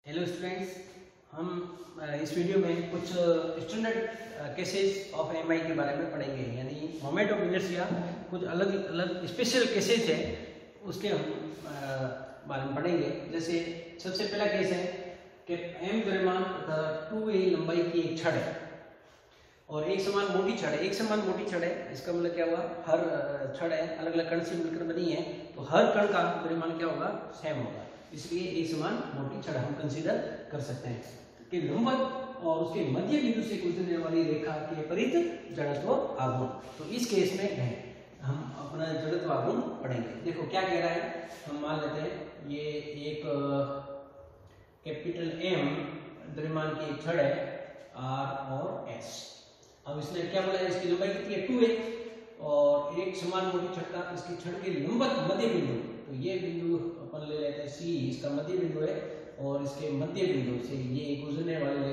Hello students, हम इस video में कुछ स्टैंडर्ड केसेस ऑफ एमआई के बारे में पढ़ेंगे। यानी मोमेंट ऑफ इनर्शिया कुछ अलग अलग स्पेशल केसेस है, उसके हम बारे में पढ़ेंगे। जैसे सबसे पहला केस है कि एम द्रव्यमान तथा 2a लंबाई की एक छड़ है और एक समान मोटी छड़ है। एक समान मोटी छड़ है, इसका मतलब क्या हुआ, हर छड़ है अलग अलग कण से मिलकर बनी है, तो हर कण का द्रव्यमान क्या होगा, सेम होगा। इसलिए एक समान मोटी छड़ हम कंसीडर कर सकते हैं कि लंबवत और उसके मध्य बिंदु से गुजरने वाली रेखा के परित जड़त्व आघूर्ण। तो इस केस में है हम अपना जड़त्व आघूर्ण पढ़ेंगे। देखो क्या कह रहा है, हम मान लेते हैं ये एक कैपिटल एम द्रव्यमान की एक छड़ है आर और एस। अब इसने क्या बोला है, इसकी लंबाई कितनी है, 2a, और एक समान मोटी छड़ का इसकी छड़ के लंबवत मध्य बिंदु, तो ये बिंदु अपन ले लेते हैं सी, इसका मध्य बिंदु है, और इसके मध्य बिंदु से ये गुजरने वाली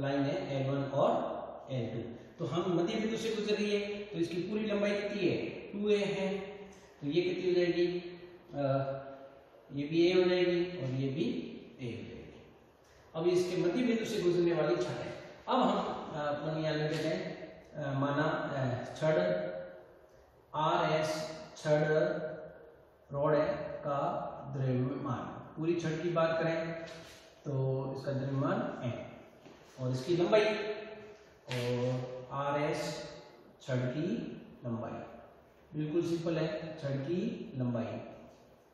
लाइन है L1 और L2। तो हम मध्य बिंदु से गुजर रही है, तो इसकी पूरी लंबाई कितनी है, 2a है। तो ये कितनी हो जाएगी, ये भी a हो जाएगी और ये भी a हो जाएगी। अब इसके मध्य बिंदु से गुजरने वाली छड़ है। अब हम अपन यहाँ ले लेते हैं, माना छड़ RS छड़ रॉड का द्रव्यमान, पूरी छड़ की बात करें तो इसका द्रव्यमान m और इसकी लंबाई, और RS छड़ की लंबाई, बिल्कुल सिंपल है, छड़ की लंबाई,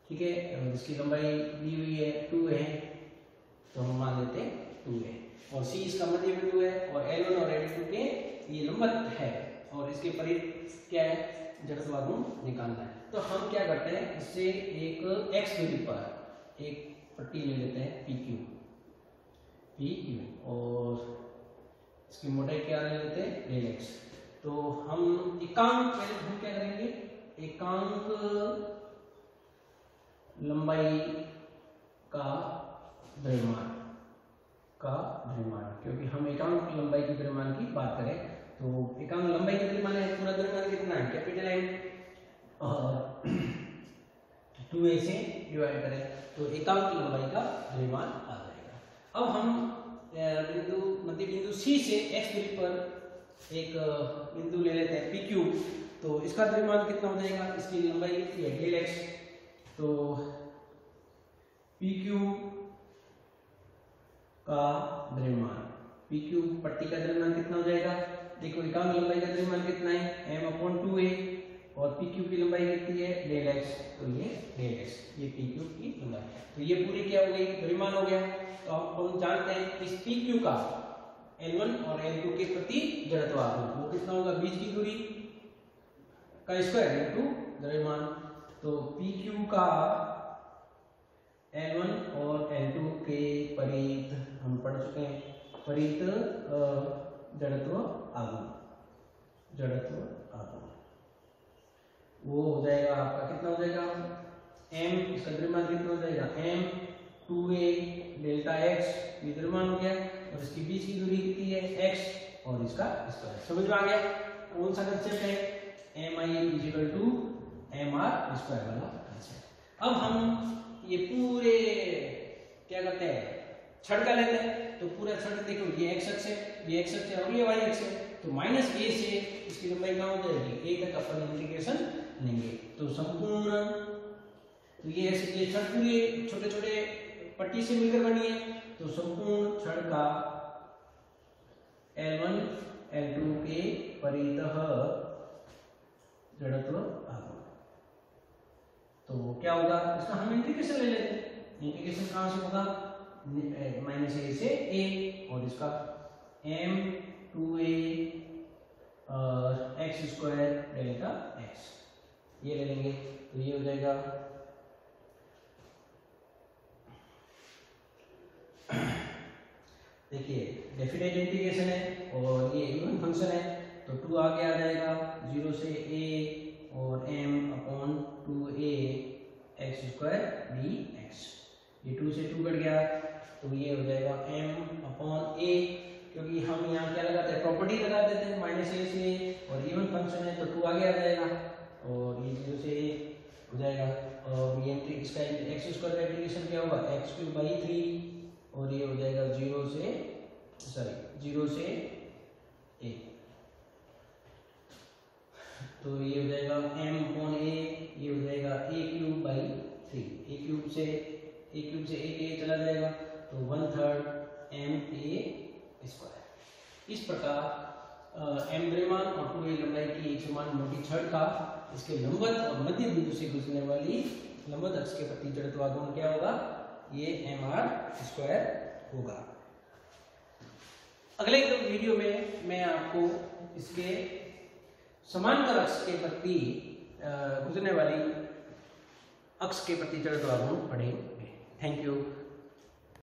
ठीक है। और इसकी लंबाई दी हुई है 2 है, तो हम मान लेते हैं 2 है, और C इसका मध्य बिंदु है, और L1 और L2 के ये लंबवत है, और इसके परित क्या है, जड़त्व आघूर्ण निकालना है। तो हम क्या करते हैं, इससे एक x दूरी पर एक पट्टी ले लेते हैं PQ, और इसकी मोटाई क्या ले लेते हैं, Δx। तो हम एकांक, पहले हम क्या करेंगे, एकांक लंबाई का द्रव्यमान क्योंकि हम एकांक लंबाई की द्रव्यमान की बात करें, तो एकांक लंबाई की द्रव्यमान है, पूरा द्रव्यमान कितना है, कैपिटल एम, और 2a से डिवाइड करें तो एकांक लंबाई का द्रव्यमान आ जाएगा। अब हम मध्य बिंदु C से x दूरी पर एक बिंदु ले लेते हैं PQ, तो इसका द्रव्यमान कितना हो जाएगा, इसकी लंबाई कितनी है, Δx। तो PQ का द्रव्यमान, PQ पट्टी का द्रव्यमान कितना हो जाएगा, देखो एकांक लंबाई का द्रव्यमान कितना है, m/2a, और PQ की लंबाई कितनी है, Δx, तो ये Δx, ये PQ की लंबाई। तो ये पूरी क्या हो गई, द्रव्यमान हो गया। तो हम जानते हैं इस PQ का L1 और L2 के प्रति जड़त्व आघूर्ण वो कितना होगा, बीच की दूरी का स्क्वायर इनटू द्रव्यमान। तो PQ का L1 और L2 के परित हम पढ़ चुके हैं, परित जड़त्व आघूर्ण वो हो जाएगा आपका, कितना हो जाएगा, m, इसका द्रव्यमान कितना हो जाएगा, m 2a डेल्टा x, ये द्रव्यमान हो गया, और इसकी बीच की दूरी कितनी है, x, और इसका स्क्वायर। समझ में आ गया कौन सा कंसेप्ट है, mi = mr² वाला कंसेप्ट। अब हम ये पूरे क्या करते हैं, छड़ का लेते हैं, तो पूरा छड़ देखो, ये x अक्ष है, ये x अक्ष है, और ये y अक्ष है, तो -a से इसकी लंबाई क्या हो जाएगी, a तक अपन इंटीग्रेशन लेंगे, तो संपूर्ण, तो ये छड़ पूरी छोटे छोटे पट्टी से मिलकर बनी है, तो संपूर्ण छड़ का L1 L2 के परितः जड़त्व आघूर्ण, तो क्या होगा, इसका हम इंटीग्रेशन ले लेते हैं। इंटीग्रेशन कहां से होगा, -a से a, और इसका m 2a x² delta x, ये ले लेंगे, तो ये हो जाएगा देखिए डेफिनेट इंटीग्रेशन है और ये इवन फंक्शन है, तो 2 आगे आ जाएगा, 0 से a और m/2a x² dx, ये 2 से 2 कट गया, तो ये हो जाएगा m/a, क्योंकि हम यहाँ क्या लगाते हैं, प्रॉपर्टी लगा देते हैं, -a से, और इवन फंक्शन है तो 2 आगे आ जाएगा, और ये 0 से a हो जाएगा, और ये इसका x² का इंटीग्रेशन क्या होगा, x³/3, और ये 3, ए क्यूब से ए चला जाएगा तो 1/3 ma²। इस प्रकार m द्रव्यमान और पूरी लंबाई की एक समान मोटी छड़ का इसके लंबवत और मध्य बिंदु से गुजरने वाली लंबवत अक्ष के प्रति जड़त्व आघूर्ण क्या होगा, ये mr² होगा। अगले वीडियो में मैं आपको इसके समांतर अक्ष के प्रति गुजरने वाली अक्ष के प्रति जड़त्व आघूर्ण पढ़ेंगे। Thank you.